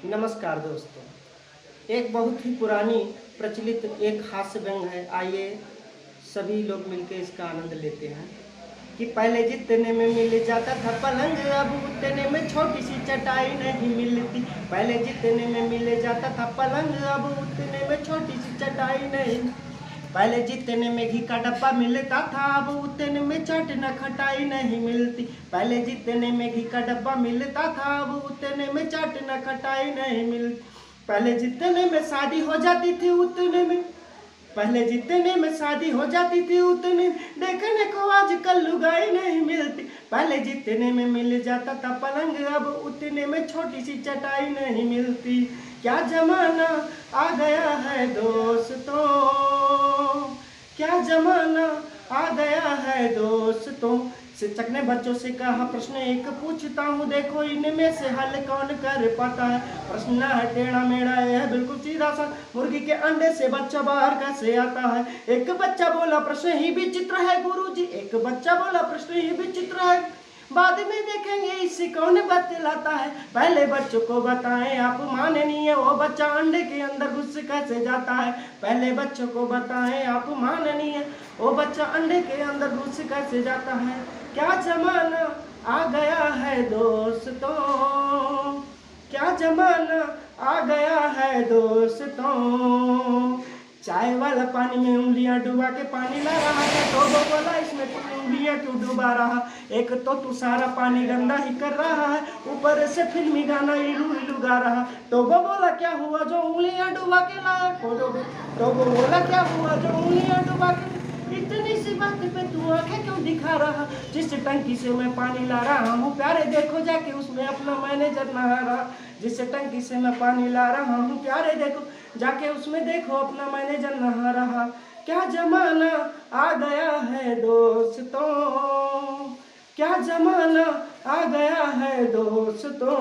नमस्कार दोस्तों। एक बहुत ही पुरानी प्रचलित एक हास्य व्यंग है। आइए सभी लोग मिलकर इसका आनंद लेते हैं कि पहले जितने में मिल जाता था पलंग, अब उतने में छोटी सी चटाई नहीं मिलती। पहले जितने में मिल जाता था पलंग, अब उतने में छोटी सी चटाई नहीं। पहले जितने में घी का डब्बा मिलता था, अब उतने में चाट न खटाई नहीं मिलती। पहले जितने में घी का डब्बा मिलता था, अब उतने में चाट न खटाई नहीं मिलती। पहले जितने में शादी हो जाती थी उतने में पहले जितने में शादी हो जाती थी उतने देखने को आजकल लुगाई नहीं मिलती। पहले जितने में मिल जाता था पलंग, अब उतने में छोटी सी चटाई नहीं मिलती। क्या जमाना आ गया है दोस्तों, क्या जमाना आ गया है दोस्तों। शिक्षक ने बच्चों से कहा प्रश्न एक पूछता हूँ, देखो इनमें से हल कौन कर पाता है। प्रश्न है टेढ़ा मेढ़ा, है बिल्कुल सीधा सा, मुर्गी के अंडे से बच्चा बाहर कैसे आता है। एक बच्चा बोला प्रश्न ही विचित्र है गुरुजी, एक बच्चा बोला प्रश्न ही विचित्र है, बाद में देखेंगे इससे कौन बतलाता है। पहले बच्चों को बताएं आप माने नहीं है, वो बच्चा अंडे के अंदर घुस कैसे जाता है। पहले बच्चों को बताएं आप माने नहीं है, वो बच्चा अंडे के अंदर घुस कैसे जाता है। क्या जमाना आ गया है दोस्तों, क्या जमाना आ गया है दोस्तों। चाय वाला पानी में उंगलियां डुबा के पानी ला रहा है, तो वो बोला इसमें तू उंगलियां क्यों डुबा रहा। एक तो तू सारा पानी गंदा ही कर रहा है, ऊपर से फिल्मी गाना इलू इलू गा रहा। तो वो बोला क्या हुआ जो उंगलियां डुबा के लाया, तो वो बोला क्या हुआ जो उंगलियां डुबा के। इतनी सी बात पे तू आंखें क्यों दिखा रहा, जिस टंकी से मैं पानी ला रहा हूँ प्यारे देखो जाके उसमें अपना मैनेजर नहा रहा। जिस टंकी से मैं पानी ला रहा हूँ प्यारे देखो जाके उसमें देखो अपना मैनेजर नहा रहा। क्या जमाना आ गया है दोस्तों, क्या जमाना आ गया है दोस्तों।